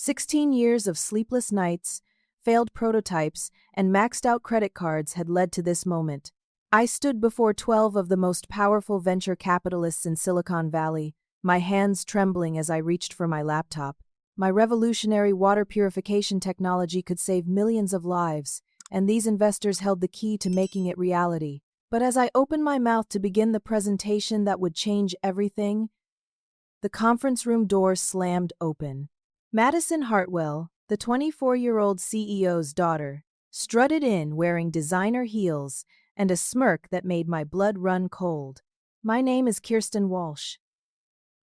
16 years of sleepless nights, failed prototypes, and maxed-out credit cards had led to this moment. I stood before 12 of the most powerful venture capitalists in Silicon Valley, my hands trembling as I reached for my laptop. My revolutionary water purification technology could save millions of lives, and these investors held the key to making it reality. But as I opened my mouth to begin the presentation that would change everything, the conference room door slammed open. Madison Hartwell, the 24-year-old CEO's daughter, strutted in wearing designer heels and a smirk that made my blood run cold. "My name is Kirsten Walsh,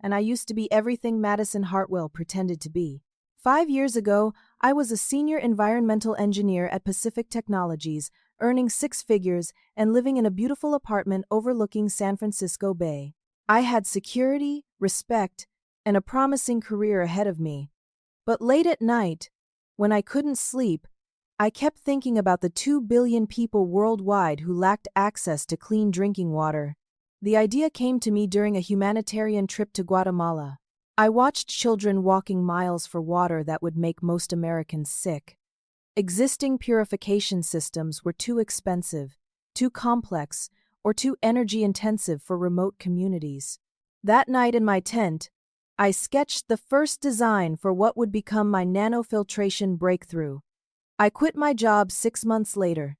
and I used to be everything Madison Hartwell pretended to be. 5 years ago, I was a senior environmental engineer at Pacific Technologies, earning 6 figures and living in a beautiful apartment overlooking San Francisco Bay. I had security, respect, and a promising career ahead of me. But late at night, when I couldn't sleep, I kept thinking about the 2 billion people worldwide who lacked access to clean drinking water. The idea came to me during a humanitarian trip to Guatemala. I watched children walking miles for water that would make most Americans sick. Existing purification systems were too expensive, too complex, or too energy-intensive for remote communities. That night in my tent, I sketched the first design for what would become my nanofiltration breakthrough. I quit my job 6 months later.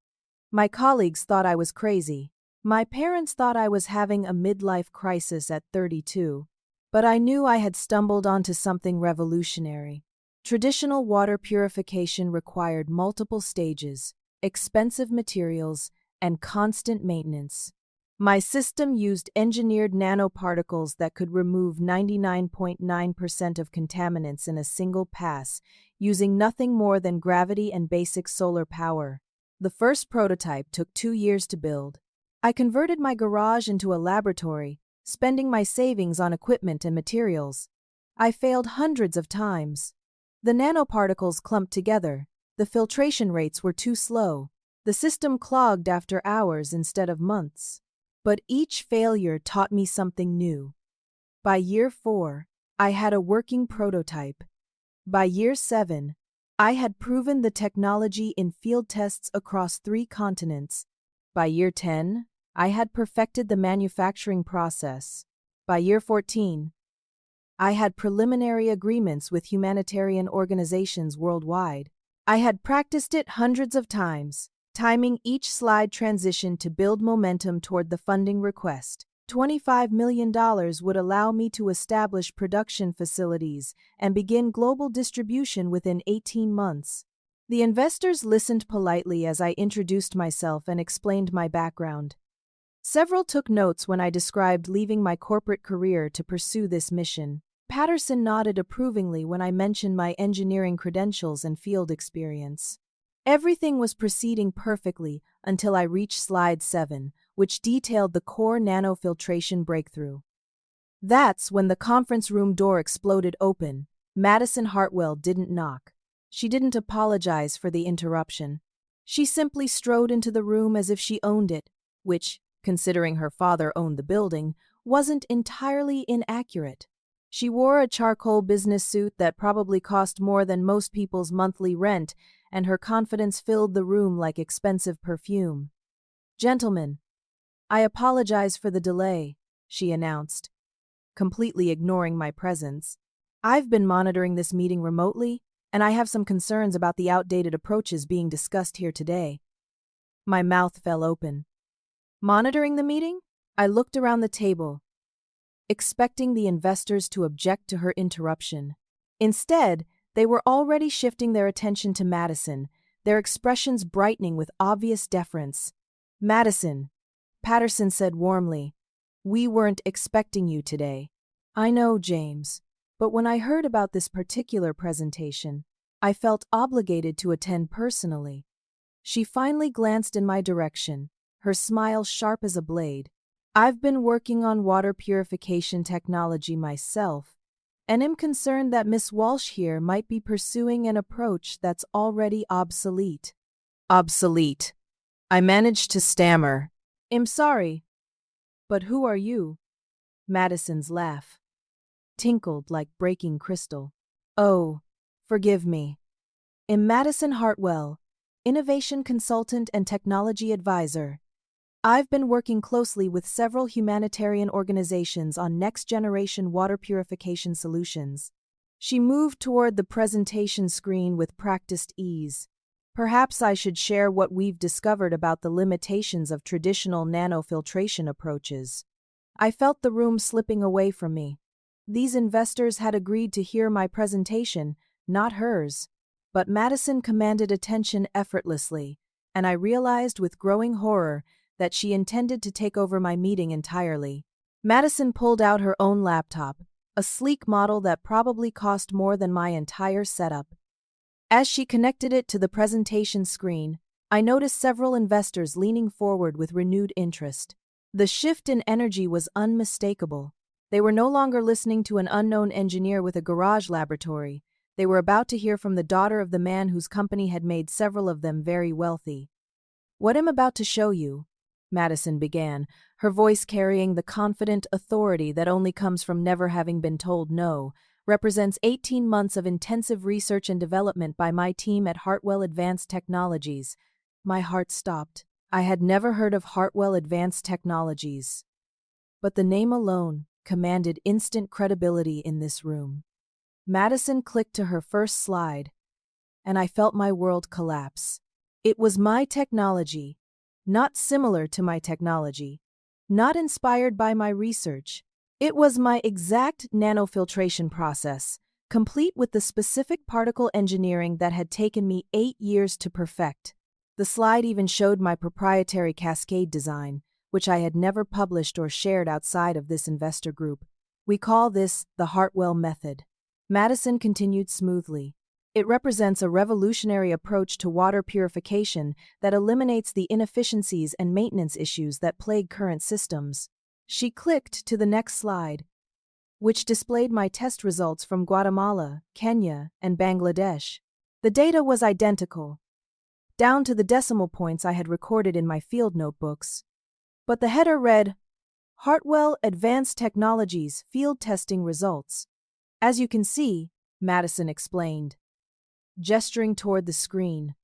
My colleagues thought I was crazy. My parents thought I was having a midlife crisis at 32. But I knew I had stumbled onto something revolutionary. Traditional water purification required multiple stages, expensive materials, and constant maintenance. My system used engineered nanoparticles that could remove 99.9% of contaminants in a single pass, using nothing more than gravity and basic solar power. The first prototype took 2 years to build. I converted my garage into a laboratory, spending my savings on equipment and materials. I failed hundreds of times. The nanoparticles clumped together. The filtration rates were too slow. The system clogged after hours instead of months. But each failure taught me something new. By year 4, I had a working prototype. By year 7, I had proven the technology in field tests across 3 continents. By year 10, I had perfected the manufacturing process. By year 14, I had preliminary agreements with humanitarian organizations worldwide. I had practiced it hundreds of times, timing each slide transition to build momentum toward the funding request. $25 million would allow me to establish production facilities and begin global distribution within 18 months. The investors listened politely as I introduced myself and explained my background. Several took notes when I described leaving my corporate career to pursue this mission. Patterson nodded approvingly when I mentioned my engineering credentials and field experience. Everything was proceeding perfectly until I reached slide 7, which detailed the core nanofiltration breakthrough. That's when the conference room door exploded open. Madison Hartwell didn't knock. She didn't apologize for the interruption. She simply strode into the room as if she owned it, which, considering her father owned the building, wasn't entirely inaccurate. She wore a charcoal business suit that probably cost more than most people's monthly rent, and her confidence filled the room like expensive perfume. "Gentlemen, I apologize for the delay," she announced, completely ignoring my presence. "I've been monitoring this meeting remotely, and I have some concerns about the outdated approaches being discussed here today." My mouth fell open. Monitoring the meeting? I looked around the table, expecting the investors to object to her interruption. Instead, they were already shifting their attention to Madison, their expressions brightening with obvious deference. "Madison," Patterson said warmly, "we weren't expecting you today." "I know, James, but when I heard about this particular presentation, I felt obligated to attend personally." She finally glanced in my direction, her smile sharp as a blade. "I've been working on water purification technology myself, and am concerned that Miss Walsh here might be pursuing an approach that's already obsolete." "Obsolete," I managed to stammer. "I'm sorry, but who are you?" Madison's laugh tinkled like breaking crystal. "Oh, Forgive me. I'm Madison Hartwell, innovation consultant and technology advisor. I've been working closely with several humanitarian organizations on next-generation water purification solutions. She moved toward the presentation screen with practiced ease. Perhaps I should share what we've discovered about the limitations of traditional nanofiltration approaches. I felt the room slipping away from me. These investors had agreed to hear my presentation, not hers. But Madison commanded attention effortlessly, and I realized with growing horror that she intended to take over my meeting entirely. Madison pulled out her own laptop, a sleek model that probably cost more than my entire setup. As she connected it to the presentation screen, I noticed several investors leaning forward with renewed interest. The shift in energy was unmistakable. They were no longer listening to an unknown engineer with a garage laboratory. They were about to hear from the daughter of the man whose company had made several of them very wealthy. "What I'm about to show you," Madison began, her voice carrying the confident authority that only comes from never having been told no, represents 18 months of intensive research and development by my team at Hartwell Advanced Technologies. My heart stopped. I had never heard of Hartwell Advanced Technologies. But the name alone commanded instant credibility in this room. Madison clicked to her first slide, and I felt my world collapse. It was my technology, not similar to my technology, not inspired by my research. It was my exact nanofiltration process, complete with the specific particle engineering that had taken me 8 years to perfect. The slide even showed my proprietary cascade design, which I had never published or shared outside of this investor group. We call this the Hartwell method. Madison continued smoothly. It represents a revolutionary approach to water purification that eliminates the inefficiencies and maintenance issues that plague current systems. She clicked to the next slide, which displayed my test results from Guatemala, Kenya, and Bangladesh. The data was identical, down to the decimal points I had recorded in my field notebooks. But the header read, "Hartwell Advanced Technologies Field Testing Results." "As you can see," Madison explained, gesturing toward the screen,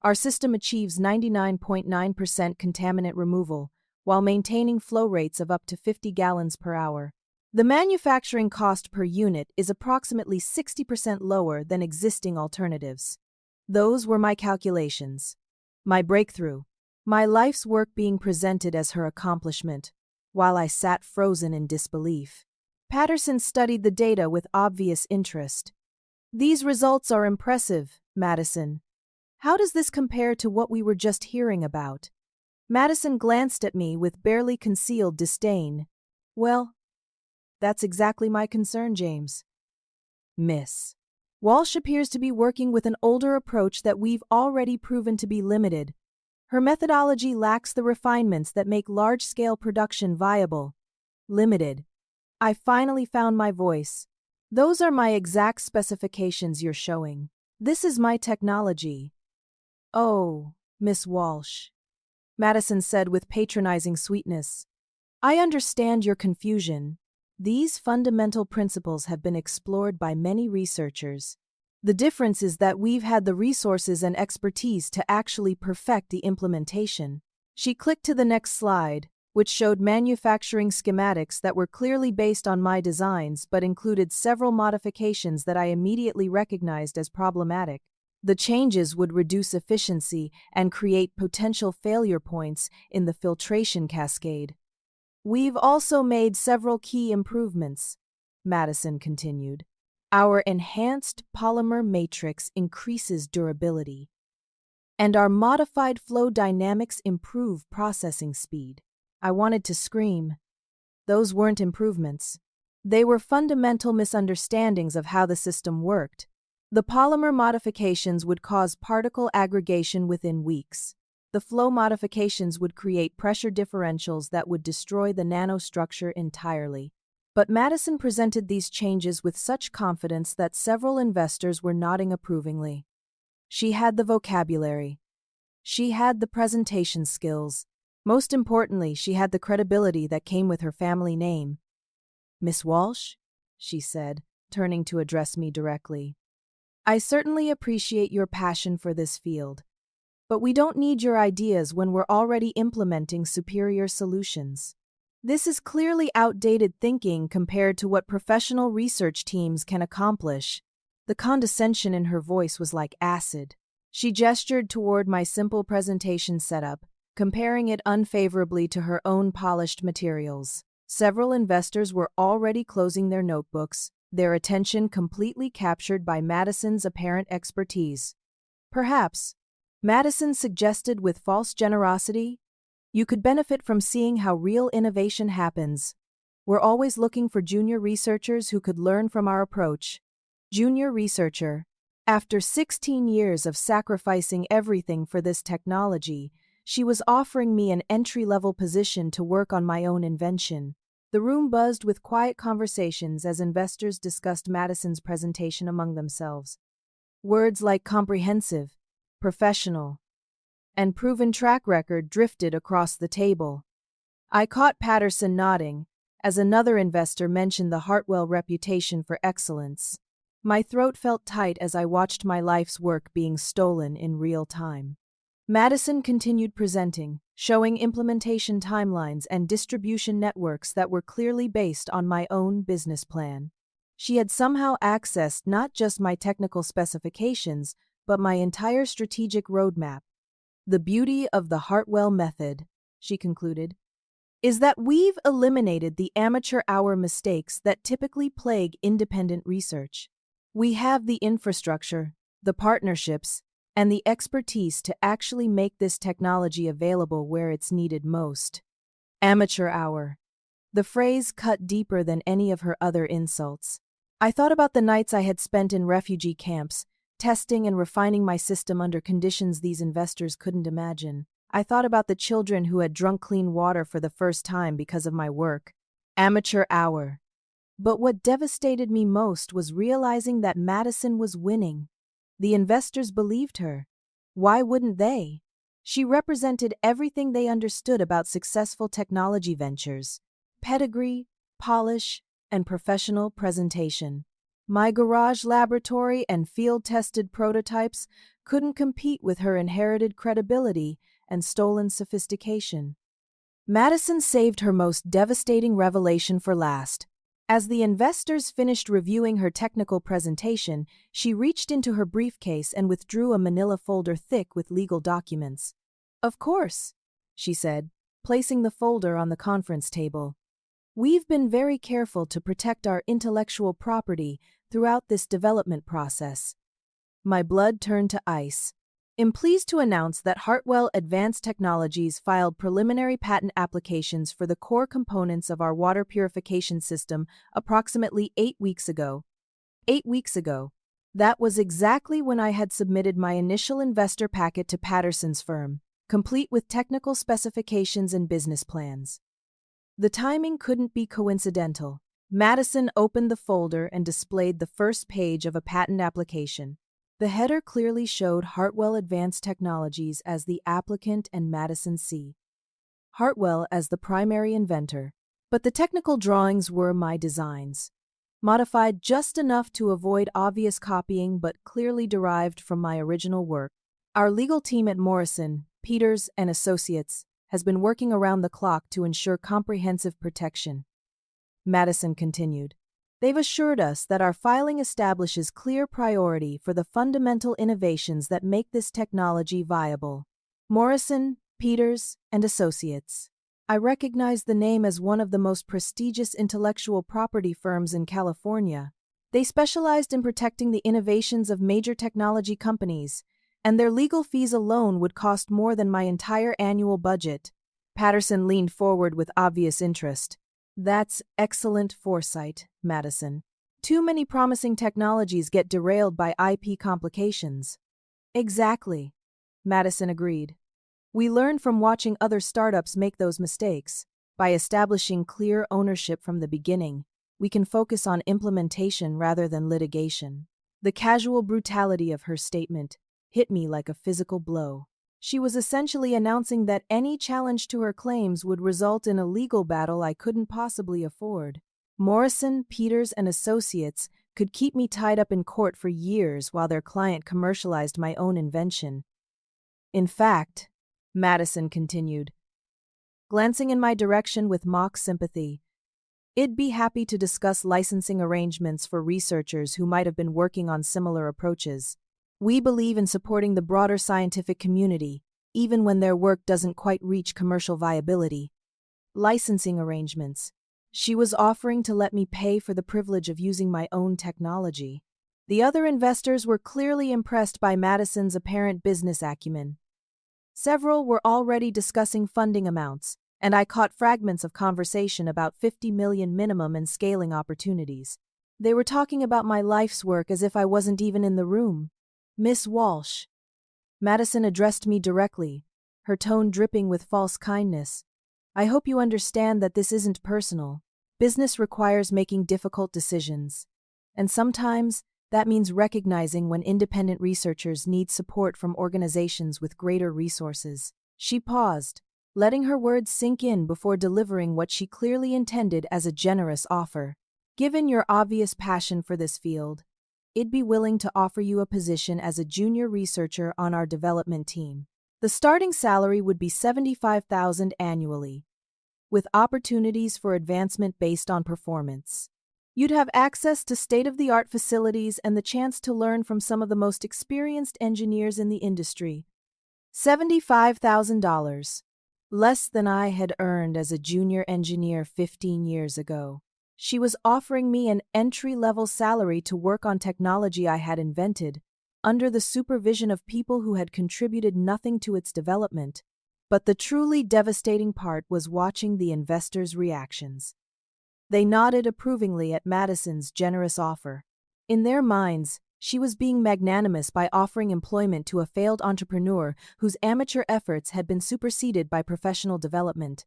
"our system achieves 99.9% contaminant removal while maintaining flow rates of up to 50 gallons per hour. The manufacturing cost per unit is approximately 60% lower than existing alternatives." Those were my calculations. My breakthrough. My life's work being presented as her accomplishment, while I sat frozen in disbelief. Patterson studied the data with obvious interest. "These results are impressive, Madison. How does this compare to what we were just hearing about?" Madison glanced at me with barely concealed disdain. "Well, that's exactly my concern, James. Miss Walsh appears to be working with an older approach that we've already proven to be limited. Her methodology lacks the refinements that make large-scale production viable." Limited. I finally found my voice. "Those are my exact specifications you're showing. This is my technology." "Oh, Miss Walsh," Madison said with patronizing sweetness. "I understand your confusion. These fundamental principles have been explored by many researchers. The difference is that we've had the resources and expertise to actually perfect the implementation." She clicked to the next slide, which showed manufacturing schematics that were clearly based on my designs but included several modifications that I immediately recognized as problematic. The changes would reduce efficiency and create potential failure points in the filtration cascade. "We've also made several key improvements," Madison continued. "Our enhanced polymer matrix increases durability, and our modified flow dynamics improve processing speed." I wanted to scream. Those weren't improvements. They were fundamental misunderstandings of how the system worked. The polymer modifications would cause particle aggregation within weeks. The flow modifications would create pressure differentials that would destroy the nanostructure entirely. But Madison presented these changes with such confidence that several investors were nodding approvingly. She had the vocabulary. She had the presentation skills. Most importantly, she had the credibility that came with her family name. "Miss Walsh," she said, turning to address me directly. I certainly appreciate your passion for this field, but we don't need your ideas when we're already implementing superior solutions. This is clearly outdated thinking compared to what professional research teams can accomplish. The condescension in her voice was like acid. She gestured toward my simple presentation setup, comparing it unfavorably to her own polished materials. Several investors were already closing their notebooks, their attention completely captured by Madison's apparent expertise. Perhaps, Madison suggested with false generosity, you could benefit from seeing how real innovation happens. We're always looking for junior researchers who could learn from our approach. Junior researcher. After 16 years of sacrificing everything for this technology, she was offering me an entry-level position to work on my own invention. The room buzzed with quiet conversations as investors discussed Madison's presentation among themselves. Words like comprehensive, professional, and proven track record drifted across the table. I caught Patterson nodding, as another investor mentioned the Hartwell reputation for excellence. My throat felt tight as I watched my life's work being stolen in real time. Madison continued presenting, showing implementation timelines and distribution networks that were clearly based on my own business plan. She had somehow accessed not just my technical specifications, but my entire strategic roadmap. The beauty of the Hartwell method, she concluded, is that we've eliminated the amateur hour mistakes that typically plague independent research. We have the infrastructure, the partnerships, and the expertise to actually make this technology available where it's needed most. Amateur hour. The phrase cut deeper than any of her other insults. I thought about the nights I had spent in refugee camps, testing and refining my system under conditions these investors couldn't imagine. I thought about the children who had drunk clean water for the first time because of my work. Amateur hour. But what devastated me most was realizing that Madison was winning. The investors believed her. Why wouldn't they? She represented everything they understood about successful technology ventures: pedigree, polish, and professional presentation. My garage laboratory and field-tested prototypes couldn't compete with her inherited credibility and stolen sophistication. Madison saved her most devastating revelation for last. As the investors finished reviewing her technical presentation, she reached into her briefcase and withdrew a manila folder thick with legal documents. "Of course," she said, placing the folder on the conference table. "We've been very careful to protect our intellectual property throughout this development process." My blood turned to ice. I'm pleased to announce that Hartwell Advanced Technologies filed preliminary patent applications for the core components of our water purification system approximately 8 weeks ago. 8 weeks ago. That was exactly when I had submitted my initial investor packet to Patterson's firm, complete with technical specifications and business plans. The timing couldn't be coincidental. Madison opened the folder and displayed the first page of a patent application. The header clearly showed Hartwell Advanced Technologies as the applicant and Madison C. Hartwell as the primary inventor, but the technical drawings were my designs, modified just enough to avoid obvious copying but clearly derived from my original work. Our legal team at Morrison, Peters and Associates has been working around the clock to ensure comprehensive protection. Madison continued. They've assured us that our filing establishes clear priority for the fundamental innovations that make this technology viable. Morrison, Peters, and Associates. I recognize the name as one of the most prestigious intellectual property firms in California. They specialized in protecting the innovations of major technology companies, and their legal fees alone would cost more than my entire annual budget. Patterson leaned forward with obvious interest. That's excellent foresight, Madison. Too many promising technologies get derailed by IP complications. Exactly, Madison agreed. We learned from watching other startups make those mistakes. By establishing clear ownership from the beginning, we can focus on implementation rather than litigation. The casual brutality of her statement hit me like a physical blow. She was essentially announcing that any challenge to her claims would result in a legal battle I couldn't possibly afford. Morrison, Peters, and Associates could keep me tied up in court for years while their client commercialized my own invention. In fact, Madison continued, glancing in my direction with mock sympathy, I'd be happy to discuss licensing arrangements for researchers who might have been working on similar approaches. We believe in supporting the broader scientific community, even when their work doesn't quite reach commercial viability. Licensing arrangements. She was offering to let me pay for the privilege of using my own technology. The other investors were clearly impressed by Madison's apparent business acumen. Several were already discussing funding amounts, and I caught fragments of conversation about 50 million minimum and scaling opportunities. They were talking about my life's work as if I wasn't even in the room. Miss Walsh. Madison addressed me directly, her tone dripping with false kindness. I hope you understand that this isn't personal. Business requires making difficult decisions. And sometimes, that means recognizing when independent researchers need support from organizations with greater resources. She paused, letting her words sink in before delivering what she clearly intended as a generous offer. Given your obvious passion for this field, I'd be willing to offer you a position as a junior researcher on our development team. The starting salary would be $75,000 annually, with opportunities for advancement based on performance. You'd have access to state-of-the-art facilities and the chance to learn from some of the most experienced engineers in the industry. $75,000. Less than I had earned as a junior engineer 15 years ago. She was offering me an entry-level salary to work on technology I had invented, under the supervision of people who had contributed nothing to its development. But the truly devastating part was watching the investors' reactions. They nodded approvingly at Madison's generous offer. In their minds, she was being magnanimous by offering employment to a failed entrepreneur whose amateur efforts had been superseded by professional development.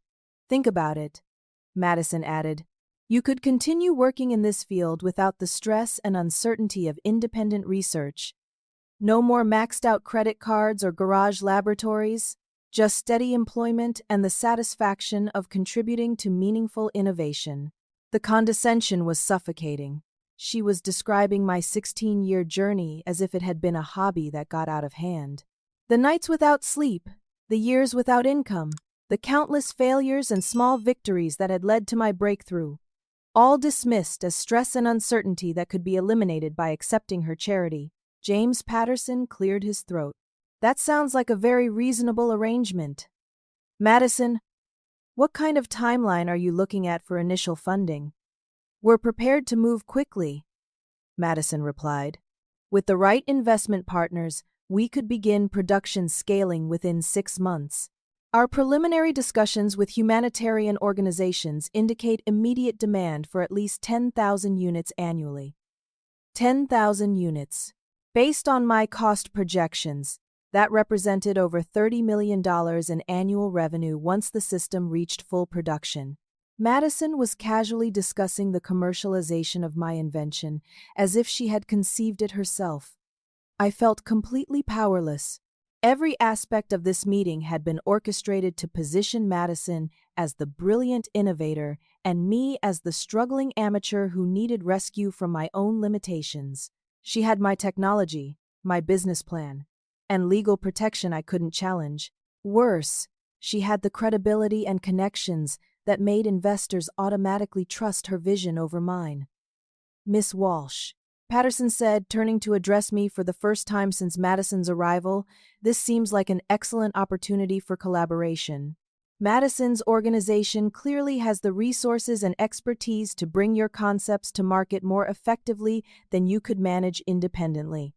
Think about it, Madison added. You could continue working in this field without the stress and uncertainty of independent research. No more maxed-out credit cards or garage laboratories, just steady employment and the satisfaction of contributing to meaningful innovation. The condescension was suffocating. She was describing my 16-year journey as if it had been a hobby that got out of hand. The nights without sleep, the years without income, the countless failures and small victories that had led to my breakthrough, all dismissed as stress and uncertainty that could be eliminated by accepting her charity. James Patterson cleared his throat. That sounds like a very reasonable arrangement. Madison, what kind of timeline are you looking at for initial funding? We're prepared to move quickly, Madison replied. With the right investment partners, we could begin production scaling within 6 months. Our preliminary discussions with humanitarian organizations indicate immediate demand for at least 10,000 units annually. 10,000 units. Based on my cost projections, that represented over $30 million in annual revenue once the system reached full production. Madison was casually discussing the commercialization of my invention as if she had conceived it herself. I felt completely powerless. Every aspect of this meeting had been orchestrated to position Madison as the brilliant innovator and me as the struggling amateur who needed rescue from my own limitations. She had my technology, my business plan, and legal protection I couldn't challenge. Worse, she had the credibility and connections that made investors automatically trust her vision over mine. Miss Walsh, Patterson said, turning to address me for the first time since Madison's arrival, this seems like an excellent opportunity for collaboration. Madison's organization clearly has the resources and expertise to bring your concepts to market more effectively than you could manage independently.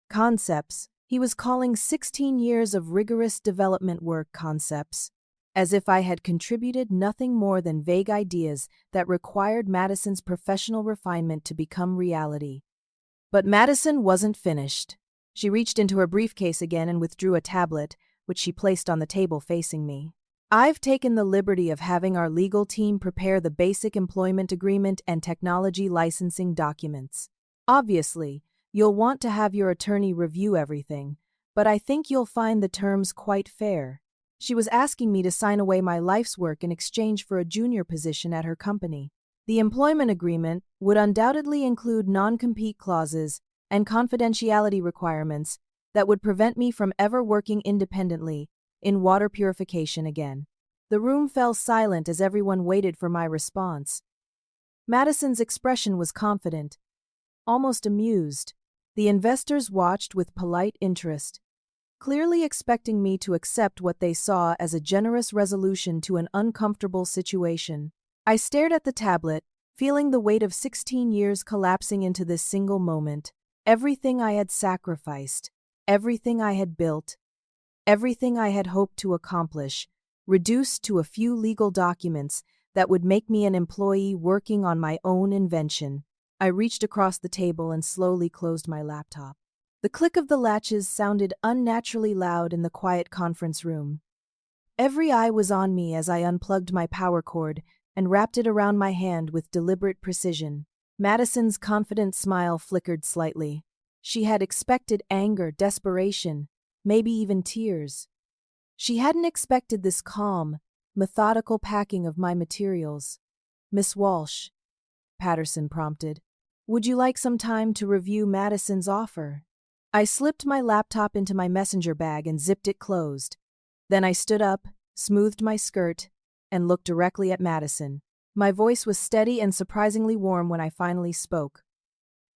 Concepts. He was calling 16 years of rigorous development work concepts, as if I had contributed nothing more than vague ideas that required Madison's professional refinement to become reality. But Madison wasn't finished. She reached into her briefcase again and withdrew a tablet, which she placed on the table facing me. I've taken the liberty of having our legal team prepare the basic employment agreement and technology licensing documents. Obviously, you'll want to have your attorney review everything, but I think you'll find the terms quite fair. She was asking me to sign away my life's work in exchange for a junior position at her company. The employment agreement would undoubtedly include non-compete clauses and confidentiality requirements that would prevent me from ever working independently in water purification again. The room fell silent as everyone waited for my response. Madison's expression was confident, almost amused. The investors watched with polite interest, clearly expecting me to accept what they saw as a generous resolution to an uncomfortable situation. I stared at the tablet, feeling the weight of 16 years collapsing into this single moment. Everything I had sacrificed, everything I had built, everything I had hoped to accomplish, reduced to a few legal documents that would make me an employee working on my own invention. I reached across the table and slowly closed my laptop. The click of the latches sounded unnaturally loud in the quiet conference room. Every eye was on me as I unplugged my power cord and wrapped it around my hand with deliberate precision. Madison's confident smile flickered slightly. She had expected anger, desperation, maybe even tears. She hadn't expected this calm, methodical packing of my materials. "Miss Walsh," Patterson prompted, "would you like some time to review Madison's offer?" I slipped my laptop into my messenger bag and zipped it closed. Then I stood up, smoothed my skirt, and looked directly at Madison. My voice was steady and surprisingly warm when I finally spoke.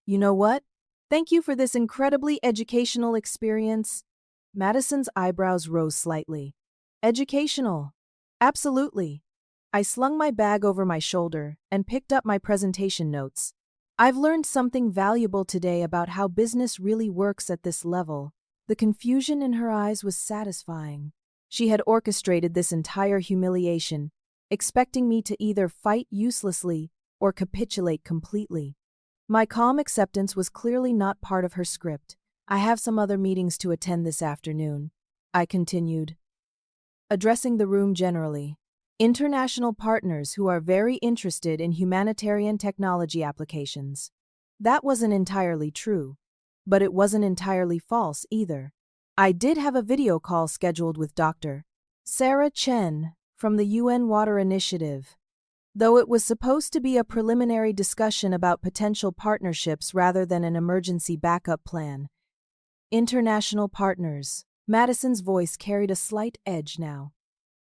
"You know what? Thank you for this incredibly educational experience." Madison's eyebrows rose slightly. "Educational? Absolutely." I slung my bag over my shoulder and picked up my presentation notes. "I've learned something valuable today about how business really works at this level." The confusion in her eyes was satisfying. She had orchestrated this entire humiliation, expecting me to either fight uselessly or capitulate completely. My calm acceptance was clearly not part of her script. "I have some other meetings to attend this afternoon," I continued, addressing the room generally. "International partners who are very interested in humanitarian technology applications." That wasn't entirely true, but it wasn't entirely false either. I did have a video call scheduled with Dr. Sarah Chen from the UN Water Initiative, though it was supposed to be a preliminary discussion about potential partnerships rather than an emergency backup plan. International partners. Madison's voice carried a slight edge now.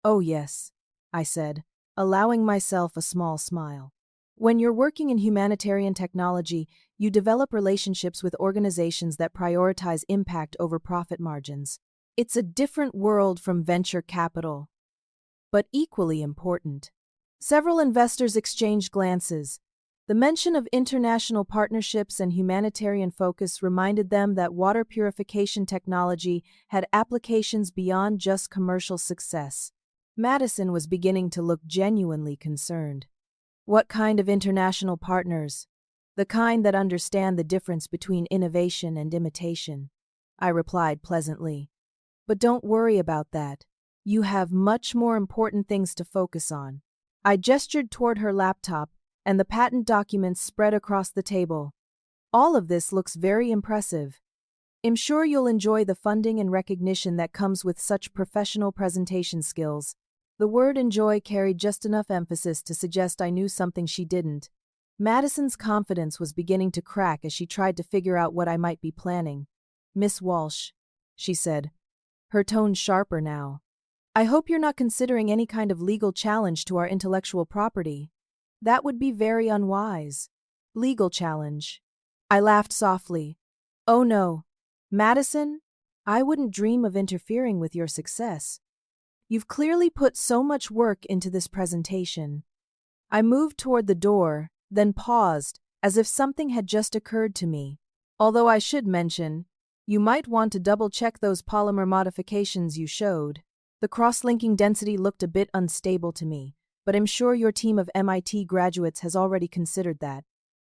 "Oh yes," I said, allowing myself a small smile. "When you're working in humanitarian technology, you develop relationships with organizations that prioritize impact over profit margins. It's a different world from venture capital, but equally important." Several investors exchanged glances. The mention of international partnerships and humanitarian focus reminded them that water purification technology had applications beyond just commercial success. Madison was beginning to look genuinely concerned. "What kind of international partners?" "The kind that understand the difference between innovation and imitation," I replied pleasantly. "But don't worry about that. You have much more important things to focus on." I gestured toward her laptop, and the patent documents spread across the table. "All of this looks very impressive. I'm sure you'll enjoy the funding and recognition that comes with such professional presentation skills." The word enjoy carried just enough emphasis to suggest I knew something she didn't. Madison's confidence was beginning to crack as she tried to figure out what I might be planning. "Miss Walsh," she said, her tone sharper now, "I hope you're not considering any kind of legal challenge to our intellectual property. That would be very unwise." "Legal challenge?" I laughed softly. "Oh no, Madison, I wouldn't dream of interfering with your success. You've clearly put so much work into this presentation." I moved toward the door, then paused, as if something had just occurred to me. "Although I should mention, you might want to double-check those polymer modifications you showed. The cross-linking density looked a bit unstable to me, but I'm sure your team of MIT graduates has already considered that."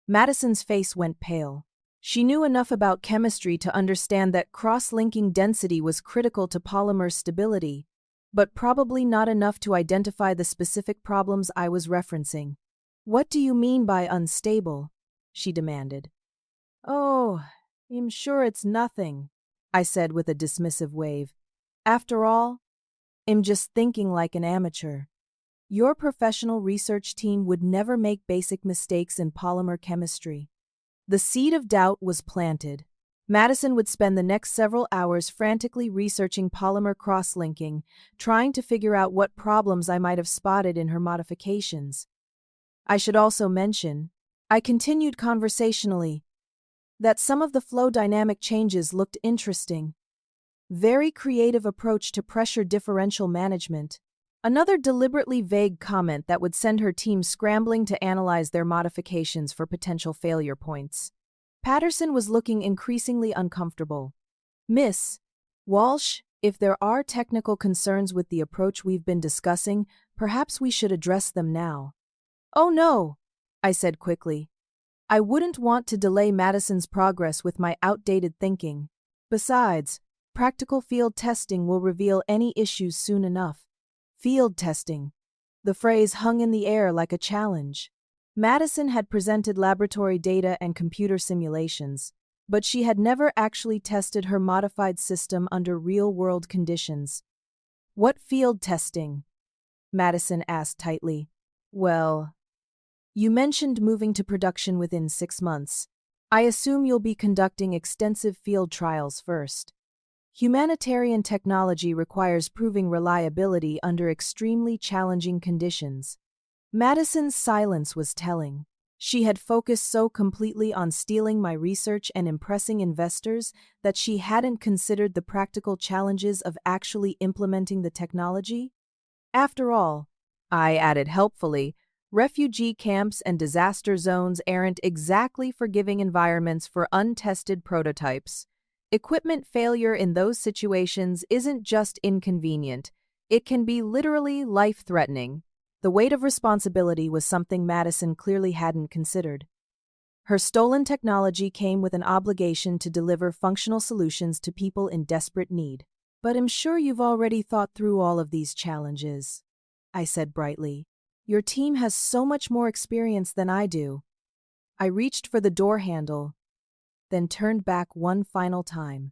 Madison's face went pale. She knew enough about chemistry to understand that cross-linking density was critical to polymer stability, but probably not enough to identify the specific problems I was referencing. "What do you mean by unstable?" she demanded. "Oh, I'm sure it's nothing," I said with a dismissive wave. "After all, I'm just thinking like an amateur." Your professional research team would never make basic mistakes in polymer chemistry. The seed of doubt was planted. Madison would spend the next several hours frantically researching polymer cross-linking, trying to figure out what problems I might have spotted in her modifications. I should also mention, I continued conversationally, that some of the flow dynamic changes looked interesting. Very creative approach to pressure differential management. Another deliberately vague comment that would send her team scrambling to analyze their modifications for potential failure points. Patterson was looking increasingly uncomfortable. Miss Walsh, if there are technical concerns with the approach we've been discussing, perhaps we should address them now. Oh no, I said quickly. I wouldn't want to delay Madison's progress with my outdated thinking. Besides, practical field testing will reveal any issues soon enough. Field testing. The phrase hung in the air like a challenge. Madison had presented laboratory data and computer simulations, but she had never actually tested her modified system under real-world conditions. What field testing? Madison asked tightly. Well, you mentioned moving to production within 6 months. I assume you'll be conducting extensive field trials first. Humanitarian technology requires proving reliability under extremely challenging conditions. Madison's silence was telling. She had focused so completely on stealing my research and impressing investors that she hadn't considered the practical challenges of actually implementing the technology. After all, I added helpfully, refugee camps and disaster zones aren't exactly forgiving environments for untested prototypes. Equipment failure in those situations isn't just inconvenient, it can be literally life-threatening. The weight of responsibility was something Madison clearly hadn't considered. Her stolen technology came with an obligation to deliver functional solutions to people in desperate need. But I'm sure you've already thought through all of these challenges, I said brightly. Your team has so much more experience than I do. I reached for the door handle, then turned back one final time.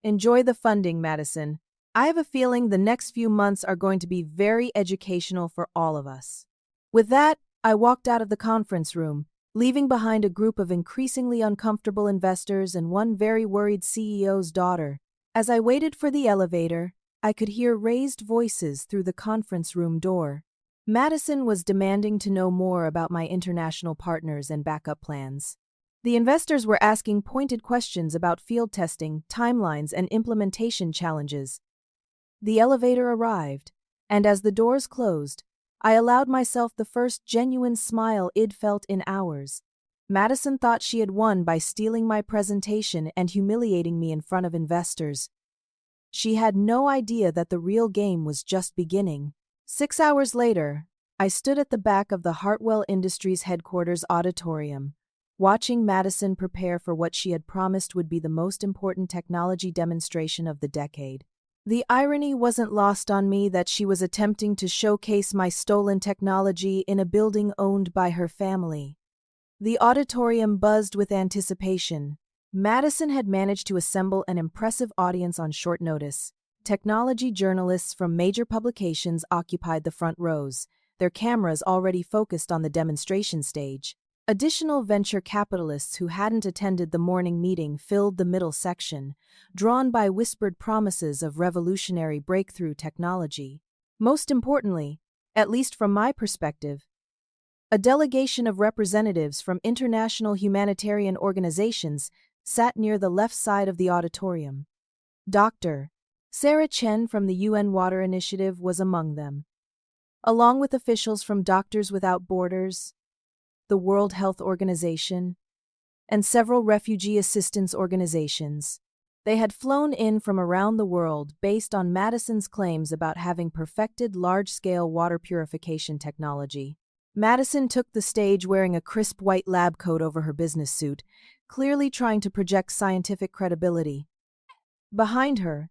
Enjoy the funding, Madison. I have a feeling the next few months are going to be very educational for all of us. With that, I walked out of the conference room, leaving behind a group of increasingly uncomfortable investors and one very worried CEO's daughter. As I waited for the elevator, I could hear raised voices through the conference room door. Madison was demanding to know more about my international partners and backup plans. The investors were asking pointed questions about field testing, timelines, and implementation challenges. The elevator arrived, and as the doors closed, I allowed myself the first genuine smile I'd felt in hours. Madison thought she had won by stealing my presentation and humiliating me in front of investors. She had no idea that the real game was just beginning. 6 hours later, I stood at the back of the Hartwell Industries headquarters auditorium, watching Madison prepare for what she had promised would be the most important technology demonstration of the decade. The irony wasn't lost on me that she was attempting to showcase my stolen technology in a building owned by her family. The auditorium buzzed with anticipation. Madison had managed to assemble an impressive audience on short notice. Technology journalists from major publications occupied the front rows, their cameras already focused on the demonstration stage. Additional venture capitalists who hadn't attended the morning meeting filled the middle section, drawn by whispered promises of revolutionary breakthrough technology. Most importantly, at least from my perspective, a delegation of representatives from international humanitarian organizations sat near the left side of the auditorium. Dr. Sarah Chen from the UN Water Initiative was among them, along with officials from Doctors Without Borders, the World Health Organization, and several refugee assistance organizations. They had flown in from around the world based on Madison's claims about having perfected large-scale water purification technology. Madison took the stage wearing a crisp white lab coat over her business suit, clearly trying to project scientific credibility. Behind her,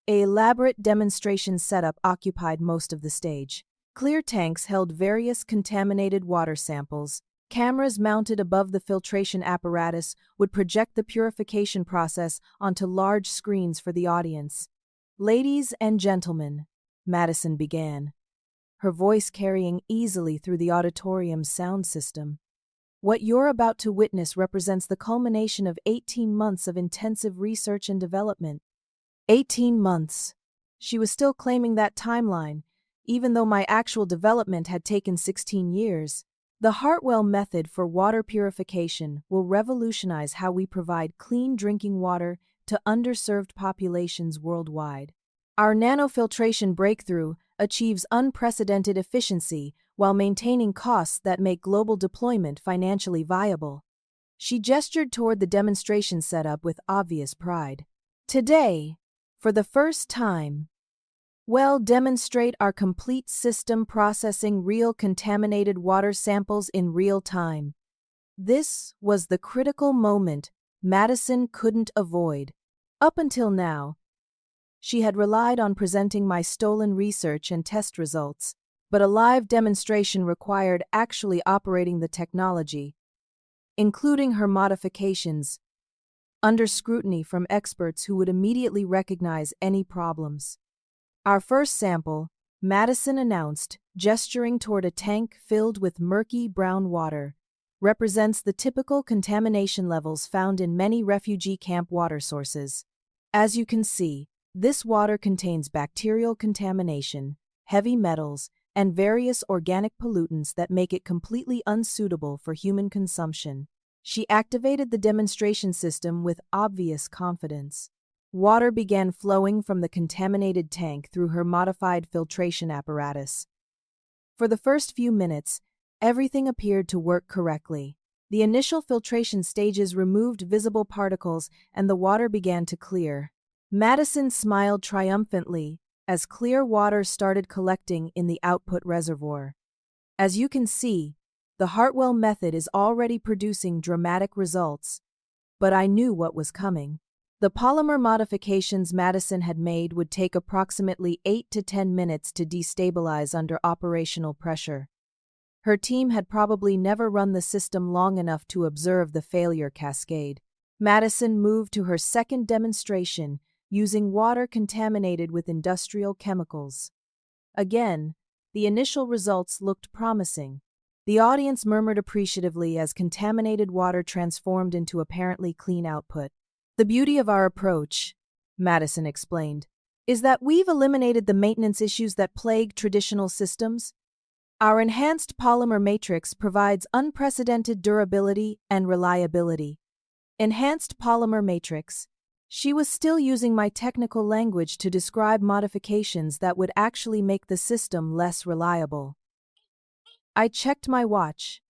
an elaborate demonstration setup occupied most of the stage. Clear tanks held various contaminated water samples. Cameras mounted above the filtration apparatus would project the purification process onto large screens for the audience. "Ladies and gentlemen," Madison began, her voice carrying easily through the auditorium's sound system. What you're about to witness represents the culmination of 18 months of intensive research and development. 18 months. She was still claiming that timeline, even though my actual development had taken 16 years. The Hartwell method for water purification will revolutionize how we provide clean drinking water to underserved populations worldwide. Our nanofiltration breakthrough achieves unprecedented efficiency while maintaining costs that make global deployment financially viable. She gestured toward the demonstration setup with obvious pride. Today, for the first time, we'll demonstrate our complete system processing real contaminated water samples in real time. This was the critical moment Madison couldn't avoid. Up until now, she had relied on presenting my stolen research and test results, but a live demonstration required actually operating the technology, including her modifications, under scrutiny from experts who would immediately recognize any problems. Our first sample, Madison announced, gesturing toward a tank filled with murky brown water, represents the typical contamination levels found in many refugee camp water sources. As you can see, this water contains bacterial contamination, heavy metals, and various organic pollutants that make it completely unsuitable for human consumption. She activated the demonstration system with obvious confidence. Water began flowing from the contaminated tank through her modified filtration apparatus. For the first few minutes, everything appeared to work correctly. The initial filtration stages removed visible particles and the water began to clear. Madison smiled triumphantly as clear water started collecting in the output reservoir. As you can see, the Hartwell method is already producing dramatic results, but I knew what was coming. The polymer modifications Madison had made would take approximately 8 to 10 minutes to destabilize under operational pressure. Her team had probably never run the system long enough to observe the failure cascade. Madison moved to her second demonstration, using water contaminated with industrial chemicals. Again, the initial results looked promising. The audience murmured appreciatively as contaminated water transformed into apparently clean output. The beauty of our approach, Madison explained, is that we've eliminated the maintenance issues that plague traditional systems. Our enhanced polymer matrix provides unprecedented durability and reliability. Enhanced polymer matrix. She was still using my technical language to describe modifications that would actually make the system less reliable. I checked my watch.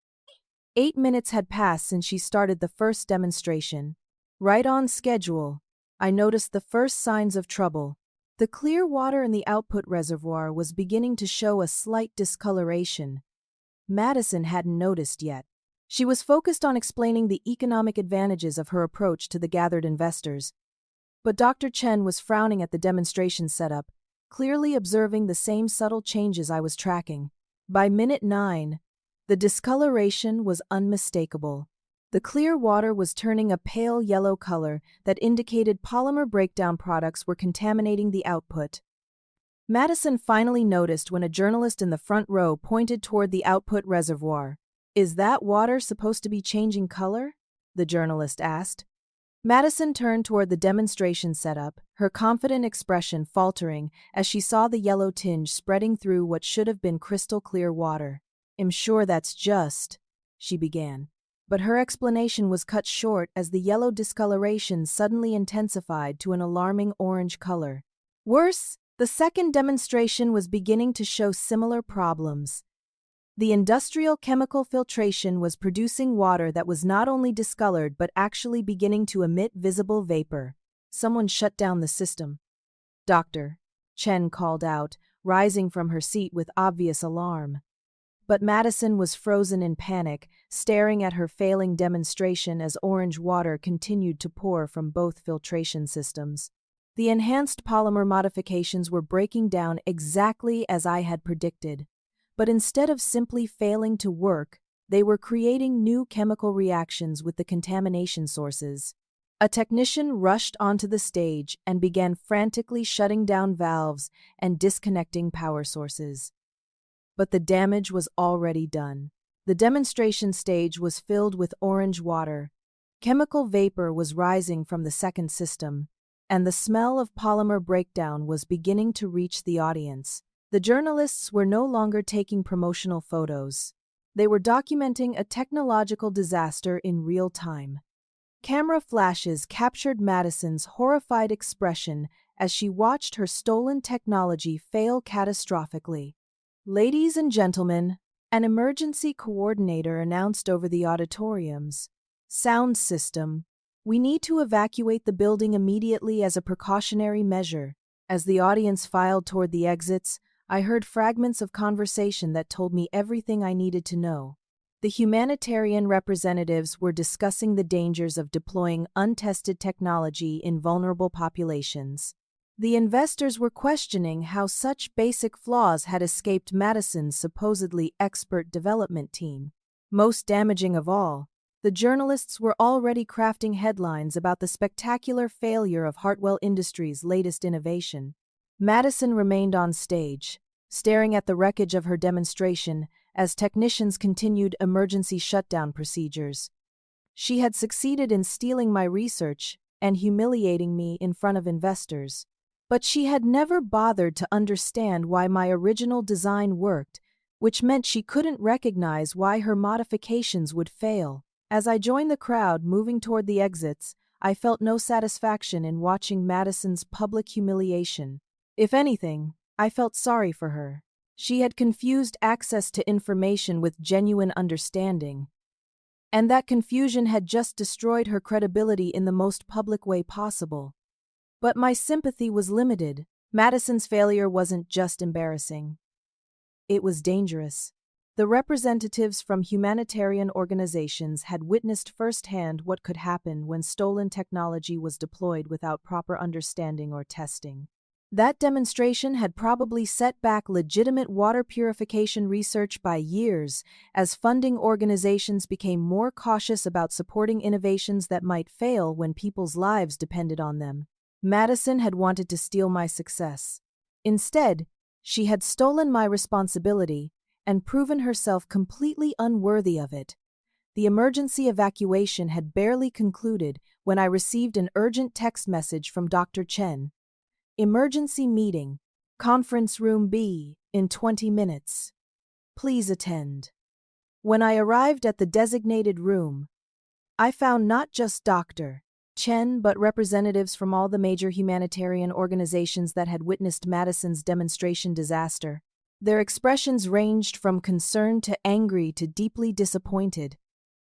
8 minutes had passed since she started the first demonstration. Right on schedule, I noticed the first signs of trouble. The clear water in the output reservoir was beginning to show a slight discoloration. Madison hadn't noticed yet. She was focused on explaining the economic advantages of her approach to the gathered investors. But Dr. Chen was frowning at the demonstration setup, clearly observing the same subtle changes I was tracking. By minute 9, the discoloration was unmistakable. The clear water was turning a pale yellow color that indicated polymer breakdown products were contaminating the output. Madison finally noticed when a journalist in the front row pointed toward the output reservoir. "Is that water supposed to be changing color?" the journalist asked. Madison turned toward the demonstration setup, her confident expression faltering as she saw the yellow tinge spreading through what should have been crystal clear water. "I'm sure that's just," she began. But her explanation was cut short as the yellow discoloration suddenly intensified to an alarming orange color. Worse, the second demonstration was beginning to show similar problems. The industrial chemical filtration was producing water that was not only discolored but actually beginning to emit visible vapor. Someone shut down the system. "Doctor," Chen called out, rising from her seat with obvious alarm. But Madison was frozen in panic, staring at her failing demonstration as orange water continued to pour from both filtration systems. The enhanced polymer modifications were breaking down exactly as I had predicted. But instead of simply failing to work, they were creating new chemical reactions with the contamination sources. A technician rushed onto the stage and began frantically shutting down valves and disconnecting power sources. but the damage was already done. The demonstration stage was filled with orange water. Chemical vapor was rising from the second system, and the smell of polymer breakdown was beginning to reach the audience. The journalists were no longer taking promotional photos. They were documenting a technological disaster in real time. Camera flashes captured Madison's horrified expression as she watched her stolen technology fail catastrophically. "Ladies and gentlemen," an emergency coordinator announced over the auditorium's sound system, "we need to evacuate the building immediately as a precautionary measure." As the audience filed toward the exits, I heard fragments of conversation that told me everything I needed to know. The humanitarian representatives were discussing the dangers of deploying untested technology in vulnerable populations. The investors were questioning how such basic flaws had escaped Madison's supposedly expert development team. Most damaging of all, the journalists were already crafting headlines about the spectacular failure of Hartwell Industries' latest innovation. Madison remained on stage, staring at the wreckage of her demonstration as technicians continued emergency shutdown procedures. She had succeeded in stealing my research and humiliating me in front of investors. But she had never bothered to understand why my original design worked, which meant she couldn't recognize why her modifications would fail. As I joined the crowd moving toward the exits, I felt no satisfaction in watching Madison's public humiliation. If anything, I felt sorry for her. She had confused access to information with genuine understanding, and that confusion had just destroyed her credibility in the most public way possible. But my sympathy was limited. Madison's failure wasn't just embarrassing. It was dangerous. The representatives from humanitarian organizations had witnessed firsthand what could happen when stolen technology was deployed without proper understanding or testing. That demonstration had probably set back legitimate water purification research by years, as funding organizations became more cautious about supporting innovations that might fail when people's lives depended on them. Madison had wanted to steal my success. Instead, she had stolen my responsibility and proven herself completely unworthy of it. The emergency evacuation had barely concluded when I received an urgent text message from Dr. Chen. "Emergency meeting, conference room B, in 20 minutes. Please attend." When I arrived at the designated room, I found not just Dr. Chen but representatives from all the major humanitarian organizations that had witnessed Madison's demonstration disaster. Their expressions ranged from concern to angry to deeply disappointed.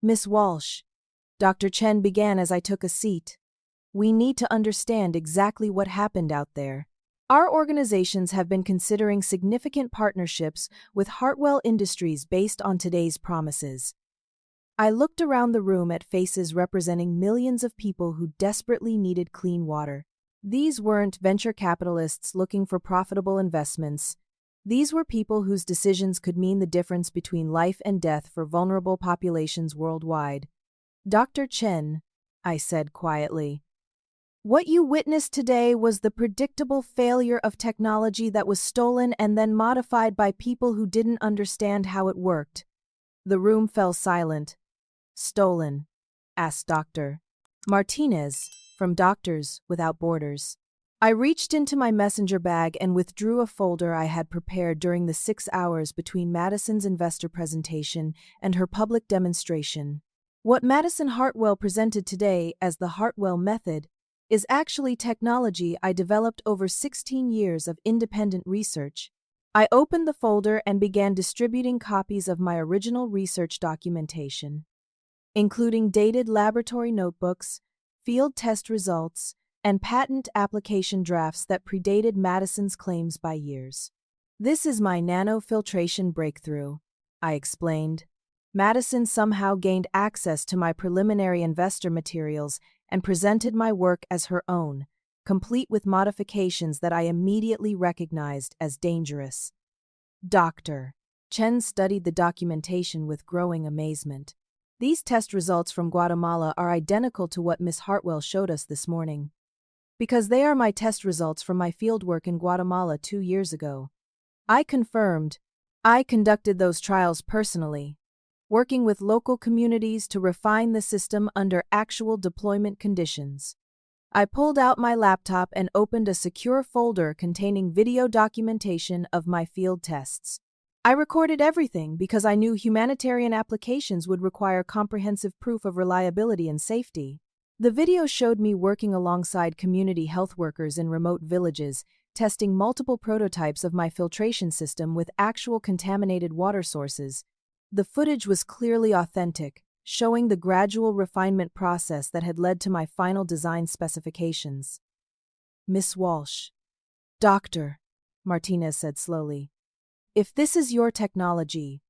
"Miss Walsh," Dr. Chen began as I took a seat, "we need to understand exactly what happened out there. Our organizations have been considering significant partnerships with Hartwell Industries based on today's promises." I looked around the room at faces representing millions of people who desperately needed clean water. These weren't venture capitalists looking for profitable investments. These were people whose decisions could mean the difference between life and death for vulnerable populations worldwide. "Dr. Chen," I said quietly, "what you witnessed today was the predictable failure of technology that was stolen and then modified by people who didn't understand how it worked." The room fell silent. "Stolen?" asked Dr. Martinez from Doctors Without Borders. I reached into my messenger bag and withdrew a folder I had prepared during the 6 hours between Madison's investor presentation and her public demonstration. What Madison Hartwell presented today as the Hartwell method is actually technology I developed over 16 years of independent research. I opened the folder and began distributing copies of my original research documentation, including dated laboratory notebooks, field test results, and patent application drafts that predated Madison's claims by years. "This is my nanofiltration breakthrough," I explained. Madison somehow gained access to my preliminary investor materials and presented my work as her own, complete with modifications that I immediately recognized as dangerous. Dr. Chen studied the documentation with growing amazement. "These test results from Guatemala are identical to what Miss Hartwell showed us this morning, because they are my test results from my fieldwork in Guatemala 2 years ago," I confirmed, I conducted those trials personally, working with local communities to refine the system under actual deployment conditions. I pulled out my laptop and opened a secure folder containing video documentation of my field tests. I recorded everything because I knew humanitarian applications would require comprehensive proof of reliability and safety. The video showed me working alongside community health workers in remote villages, testing multiple prototypes of my filtration system with actual contaminated water sources. The footage was clearly authentic, showing the gradual refinement process that had led to my final design specifications. Miss Walsh. Doctor, Martinez said slowly, if this is your technology,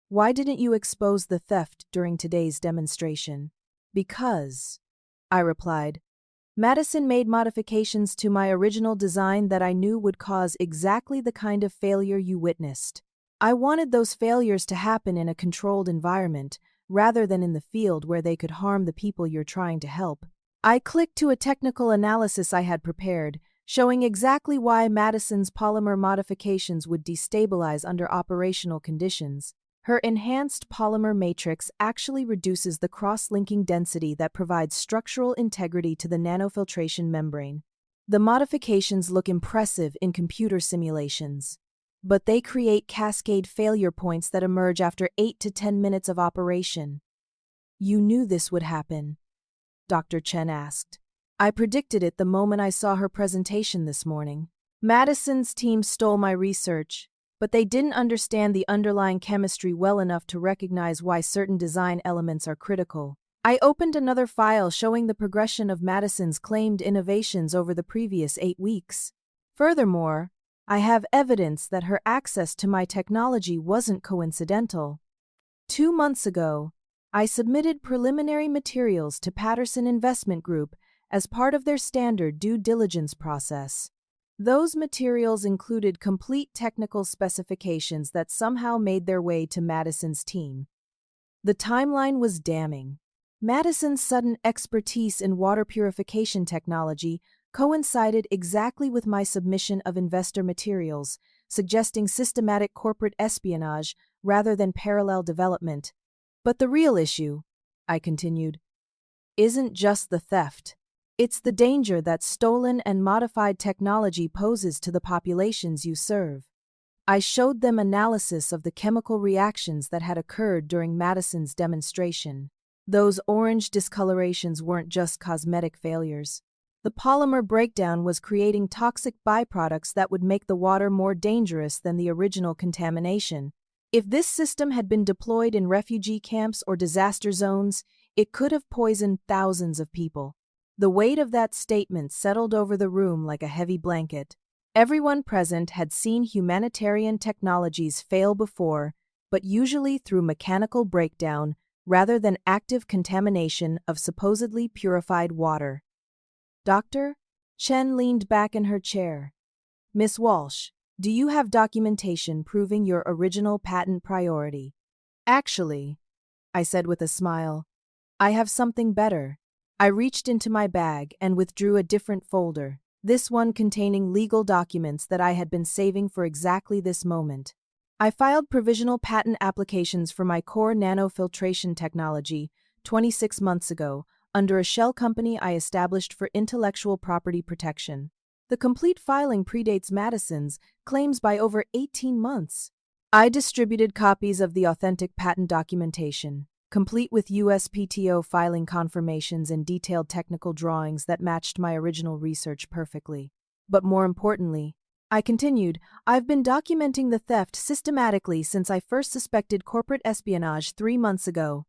why didn't you expose the theft during today's demonstration? Because, I replied, Madison made modifications to my original design that I knew would cause exactly the kind of failure you witnessed. I wanted those failures to happen in a controlled environment, rather than in the field where they could harm the people you're trying to help. I clicked to a technical analysis I had prepared, showing exactly why Madison's polymer modifications would destabilize under operational conditions. Her enhanced polymer matrix actually reduces the cross-linking density that provides structural integrity to the nanofiltration membrane. The modifications look impressive in computer simulations, but they create cascade failure points that emerge after 8 to 10 minutes of operation. You knew this would happen, Dr. Chen asked. I predicted it the moment I saw her presentation this morning. Madison's team stole my research, but they didn't understand the underlying chemistry well enough to recognize why certain design elements are critical. I opened another file showing the progression of Madison's claimed innovations over the previous 8 weeks. Furthermore, I have evidence that her access to my technology wasn't coincidental. 2 months ago, I submitted preliminary materials to Patterson Investment Group as part of their standard due diligence process. Those materials included complete technical specifications that somehow made their way to Madison's team. The timeline was damning. Madison's sudden expertise in water purification technology coincided exactly with my submission of investor materials, suggesting systematic corporate espionage rather than parallel development. But the real issue, I continued, isn't just the theft. It's the danger that stolen and modified technology poses to the populations you serve. I showed them analysis of the chemical reactions that had occurred during Madison's demonstration. Those orange discolorations weren't just cosmetic failures. The polymer breakdown was creating toxic byproducts that would make the water more dangerous than the original contamination. If this system had been deployed in refugee camps or disaster zones, it could have poisoned thousands of people. The weight of that statement settled over the room like a heavy blanket. Everyone present had seen humanitarian technologies fail before, but usually through mechanical breakdown rather than active contamination of supposedly purified water. Doctor? Chen leaned back in her chair. Miss Walsh, do you have documentation proving your original patent priority? Actually, I said with a smile, I have something better. I reached into my bag and withdrew a different folder, this one containing legal documents that I had been saving for exactly this moment. I filed provisional patent applications for my core nanofiltration technology 26 months ago under a shell company I established for intellectual property protection. The complete filing predates Madison's claims by over 18 months. I distributed copies of the authentic patent documentation, complete with USPTO filing confirmations and detailed technical drawings that matched my original research perfectly. But more importantly, I continued, I've been documenting the theft systematically since I first suspected corporate espionage 3 months ago.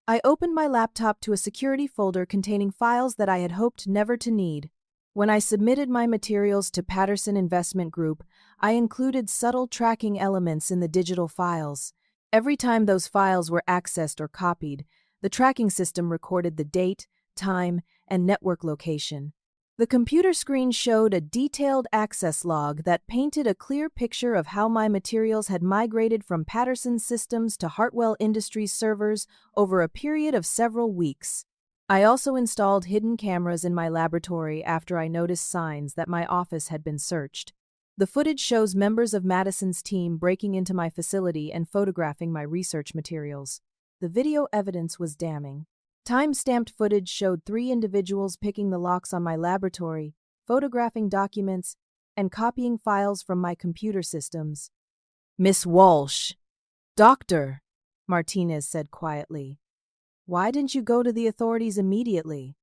I opened my laptop to a security folder containing files that I had hoped never to need. When I submitted my materials to Patterson Investment Group, I included subtle tracking elements in the digital files. Every time those files were accessed or copied, the tracking system recorded the date, time, and network location. The computer screen showed a detailed access log that painted a clear picture of how my materials had migrated from Patterson's systems to Hartwell Industries servers over a period of several weeks. I also installed hidden cameras in my laboratory after I noticed signs that my office had been searched. The footage shows members of Madison's team breaking into my facility and photographing my research materials. The video evidence was damning. Time-stamped footage showed 3 individuals picking the locks on my laboratory, photographing documents, and copying files from my computer systems. "Miss Walsh." "Doctor," Martinez said quietly. "Why didn't you go to the authorities immediately?"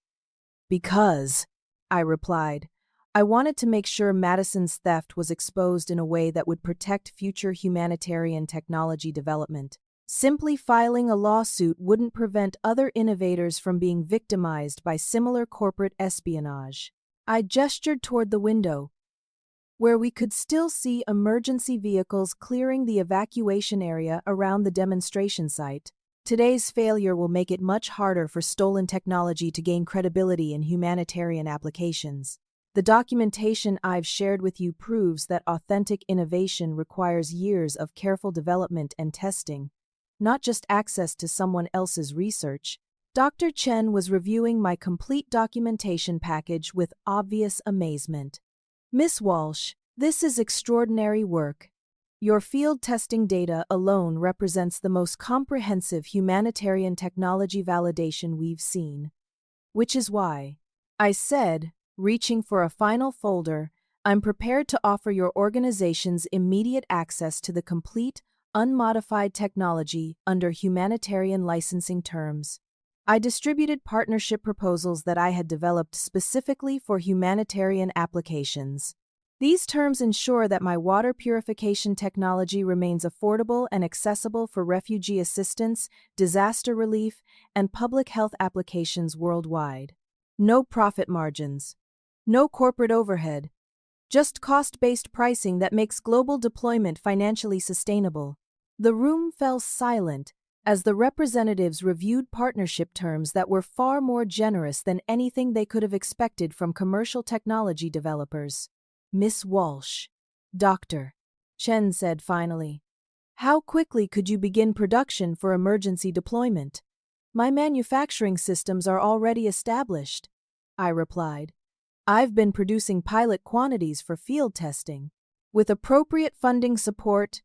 "Because," I replied, "I wanted to make sure Madison's theft was exposed in a way that would protect future humanitarian technology development. Simply filing a lawsuit wouldn't prevent other innovators from being victimized by similar corporate espionage." I gestured toward the window, where we could still see emergency vehicles clearing the evacuation area around the demonstration site. Today's failure will make it much harder for stolen technology to gain credibility in humanitarian applications. The documentation I've shared with you proves that authentic innovation requires years of careful development and testing, not just access to someone else's research. Dr. Chen was reviewing my complete documentation package with obvious amazement. "Miss Walsh, this is extraordinary work. Your field testing data alone represents the most comprehensive humanitarian technology validation we've seen. Which is why," I said, reaching for a final folder, "I'm prepared to offer your organization's immediate access to the complete, unmodified technology under humanitarian licensing terms." I distributed partnership proposals that I had developed specifically for humanitarian applications. These terms ensure that my water purification technology remains affordable and accessible for refugee assistance, disaster relief, and public health applications worldwide. No profit margins. No corporate overhead. Just cost-based pricing that makes global deployment financially sustainable. The room fell silent as the representatives reviewed partnership terms that were far more generous than anything they could have expected from commercial technology developers. "Miss Walsh." "Doctor," Chen said finally, "how quickly could you begin production for emergency deployment?" "My manufacturing systems are already established," I replied. "I've been producing pilot quantities for field testing. With appropriate funding support,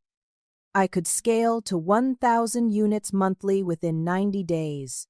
I could scale to 1,000 units monthly within 90 days.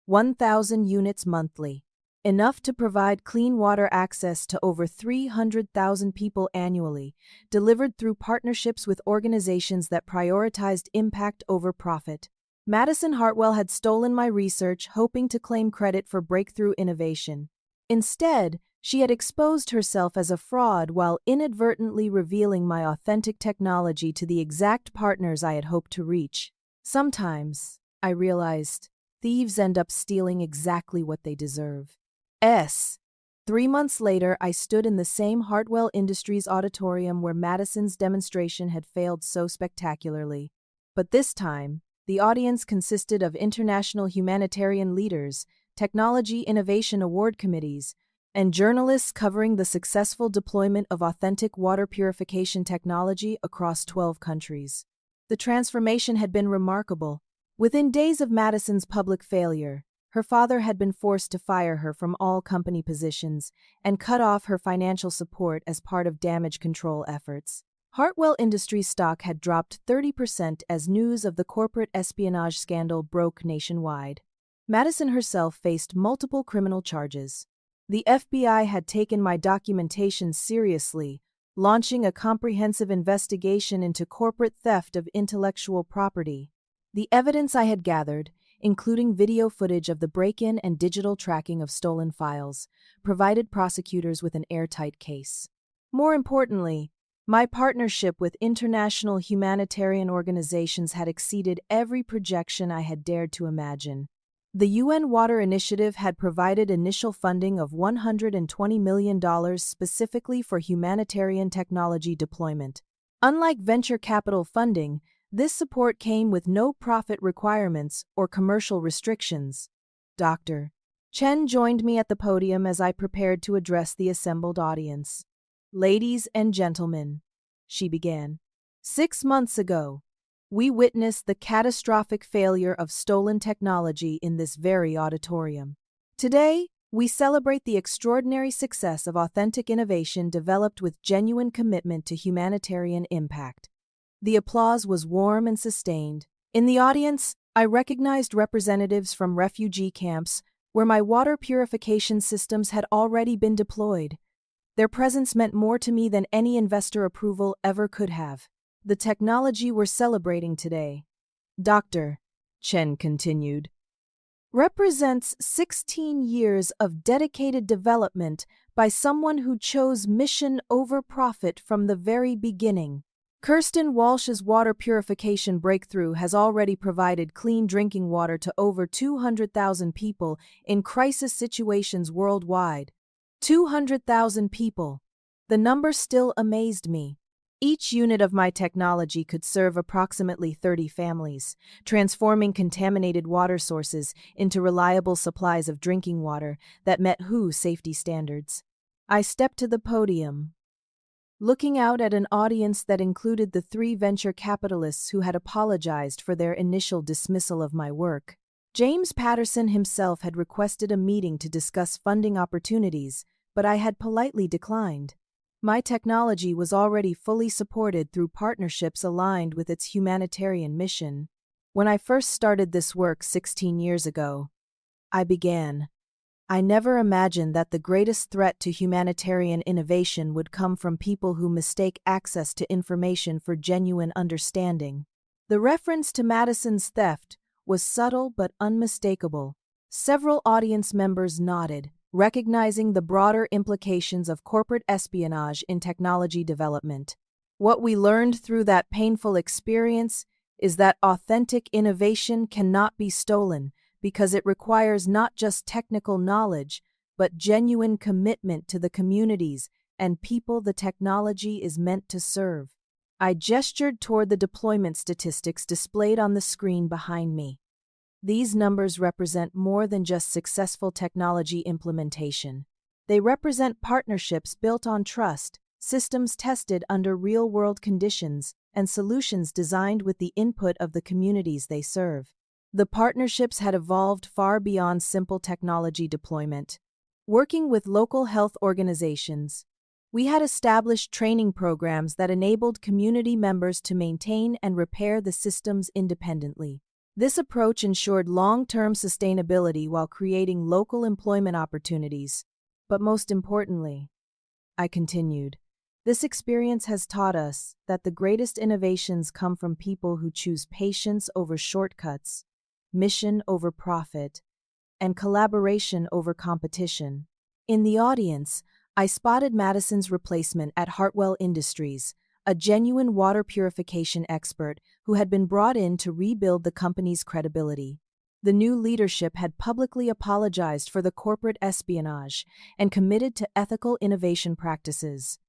1,000 units monthly. Enough to provide clean water access to over 300,000 people annually, delivered through partnerships with organizations that prioritized impact over profit." Madison Hartwell had stolen my research, hoping to claim credit for breakthrough innovation. Instead, she had exposed herself as a fraud while inadvertently revealing my authentic technology to the exact partners I had hoped to reach. Sometimes, I realized, thieves end up stealing exactly what they deserve. 3 months later, I stood in the same Hartwell Industries auditorium where Madison's demonstration had failed so spectacularly. But this time, the audience consisted of international humanitarian leaders, technology innovation award committees, and journalists covering the successful deployment of authentic water purification technology across 12 countries. The transformation had been remarkable. Within days of Madison's public failure, her father had been forced to fire her from all company positions and cut off her financial support as part of damage control efforts. Hartwell Industries stock had dropped 30% as news of the corporate espionage scandal broke nationwide. Madison herself faced multiple criminal charges. The FBI had taken my documentation seriously, launching a comprehensive investigation into corporate theft of intellectual property. The evidence I had gathered, including video footage of the break-in and digital tracking of stolen files, provided prosecutors with an airtight case. More importantly, my partnership with international humanitarian organizations had exceeded every projection I had dared to imagine. The UN Water Initiative had provided initial funding of $120 million specifically for humanitarian technology deployment. Unlike venture capital funding, this support came with no profit requirements or commercial restrictions. Dr. Chen joined me at the podium as I prepared to address the assembled audience. "Ladies and gentlemen," she began, "6 months ago, we witnessed the catastrophic failure of stolen technology in this very auditorium. Today, We celebrate the extraordinary success of authentic innovation developed with genuine commitment to humanitarian impact. The applause was warm and sustained. In the audience, I recognized representatives from refugee camps where my water purification systems had already been deployed. Their presence meant more to me than any investor approval ever could have. The technology we're celebrating today, Dr. Chen continued, represents 16 years of dedicated development by someone who chose mission over profit from the very beginning. Kirsten Walsh's water purification breakthrough has already provided clean drinking water to over 200,000 people in crisis situations worldwide. 200,000 people. The number still amazed me. Each unit of my technology could serve approximately 30 families, transforming contaminated water sources into reliable supplies of drinking water that met WHO safety standards. I stepped to the podium, looking out at an audience that included the 3 venture capitalists who had apologized for their initial dismissal of my work. James Patterson himself had requested a meeting to discuss funding opportunities, but I had politely declined. My technology was already fully supported through partnerships aligned with its humanitarian mission. When I first started this work 16 years ago, I never imagined that the greatest threat to humanitarian innovation would come from people who mistake access to information for genuine understanding. The reference to Madison's theft was subtle but unmistakable. Several audience members nodded, recognizing the broader implications of corporate espionage in technology development. What we learned through that painful experience is that authentic innovation cannot be stolen because it requires not just technical knowledge, but genuine commitment to the communities and people the technology is meant to serve. I gestured toward the deployment statistics displayed on the screen behind me. These numbers represent more than just successful technology implementation. They represent partnerships built on trust, systems tested under real-world conditions, and solutions designed with the input of the communities they serve. The partnerships had evolved far beyond simple technology deployment. Working with local health organizations, we had established training programs that enabled community members to maintain and repair the systems independently. This approach ensured long-term sustainability while creating local employment opportunities. But most importantly, I continued, this experience has taught us that the greatest innovations come from people who choose patience over shortcuts, mission over profit, and collaboration over competition. In the audience, I spotted Madison's replacement at Hartwell Industries, a genuine water purification expert who had been brought in to rebuild the company's credibility. The new leadership had publicly apologized for the corporate espionage and committed to ethical innovation practices.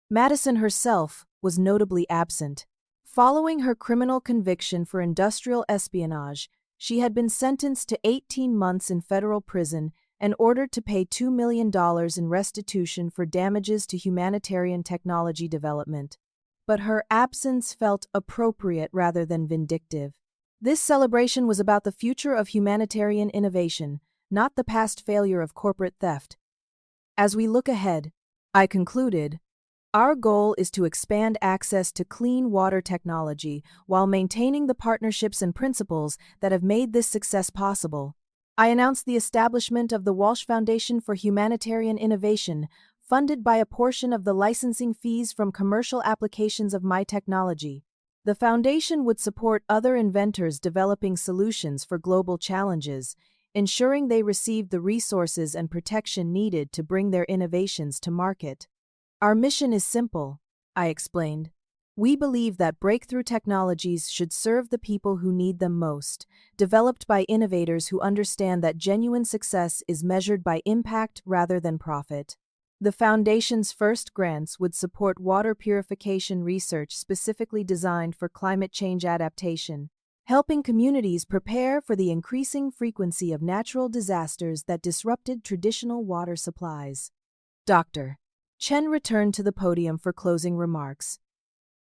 Madison herself was notably absent. Following her criminal conviction for industrial espionage, she had been sentenced to 18 months in federal prison and ordered to pay $2 million in restitution for damages to humanitarian technology development. But her absence felt appropriate rather than vindictive. This celebration was about the future of humanitarian innovation, not the past failure of corporate theft. As we look ahead, I concluded, our goal is to expand access to clean water technology while maintaining the partnerships and principles that have made this success possible. I announced the establishment of the Walsh Foundation for Humanitarian Innovation, funded by a portion of the licensing fees from commercial applications of my technology. The foundation would support other inventors developing solutions for global challenges, ensuring they received the resources and protection needed to bring their innovations to market. Our mission is simple, I explained. We believe that breakthrough technologies should serve the people who need them most, developed by innovators who understand that genuine success is measured by impact rather than profit. The Foundation's first grants would support water purification research specifically designed for climate change adaptation, helping communities prepare for the increasing frequency of natural disasters that disrupted traditional water supplies. Dr. Chen returned to the podium for closing remarks.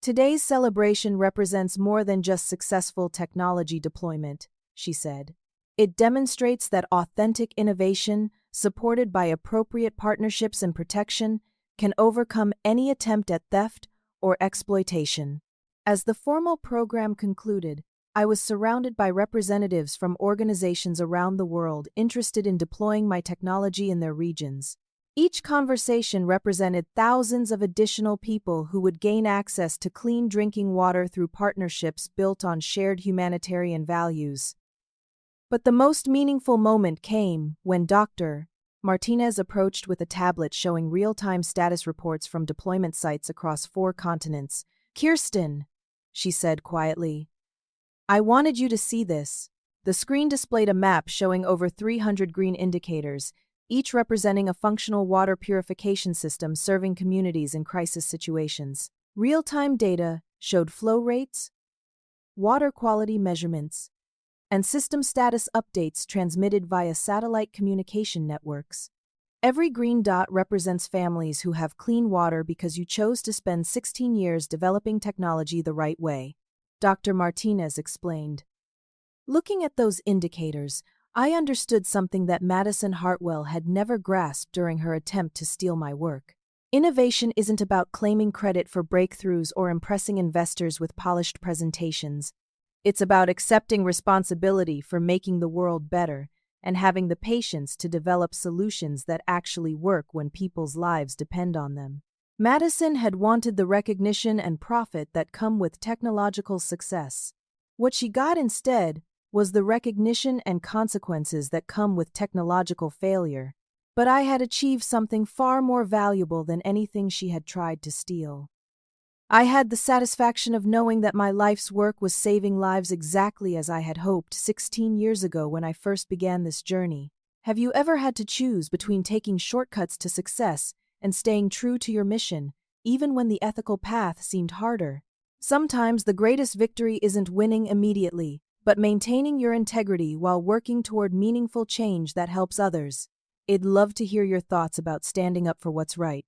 Today's celebration represents more than just successful technology deployment, she said. It demonstrates that authentic innovation, supported by appropriate partnerships and protection, can overcome any attempt at theft or exploitation. As the formal program concluded, I was surrounded by representatives from organizations around the world interested in deploying my technology in their regions. Each conversation represented thousands of additional people who would gain access to clean drinking water through partnerships built on shared humanitarian values. But the most meaningful moment came when Dr. Martinez approached with a tablet showing real-time status reports from deployment sites across 4 continents. "Kirsten," she said quietly, "I wanted you to see this." The screen displayed a map showing over 300 green indicators, each representing a functional water purification system serving communities in crisis situations. Real-time data showed flow rates, water quality measurements, and system status updates transmitted via satellite communication networks. Every green dot represents families who have clean water because you chose to spend 16 years developing technology the right way, Dr. Martinez explained. Looking at those indicators, I understood something that Madison Hartwell had never grasped during her attempt to steal my work. Innovation isn't about claiming credit for breakthroughs or impressing investors with polished presentations. It's about accepting responsibility for making the world better and having the patience to develop solutions that actually work when people's lives depend on them. Madison had wanted the recognition and profit that come with technological success. What she got instead was the recognition and consequences that come with technological failure. But I had achieved something far more valuable than anything she had tried to steal. I had the satisfaction of knowing that my life's work was saving lives exactly as I had hoped 16 years ago when I first began this journey. Have you ever had to choose between taking shortcuts to success and staying true to your mission, even when the ethical path seemed harder? Sometimes the greatest victory isn't winning immediately, but maintaining your integrity while working toward meaningful change that helps others. I'd love to hear your thoughts about standing up for what's right,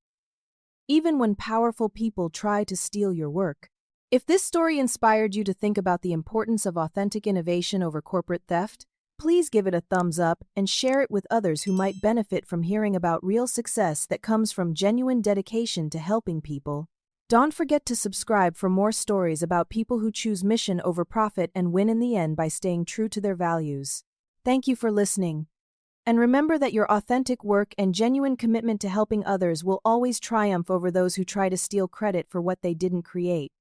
even when powerful people try to steal your work. If this story inspired you to think about the importance of authentic innovation over corporate theft, please give it a thumbs up and share it with others who might benefit from hearing about real success that comes from genuine dedication to helping people. Don't forget to subscribe for more stories about people who choose mission over profit and win in the end by staying true to their values. Thank you for listening. And remember that your authentic work and genuine commitment to helping others will always triumph over those who try to steal credit for what they didn't create.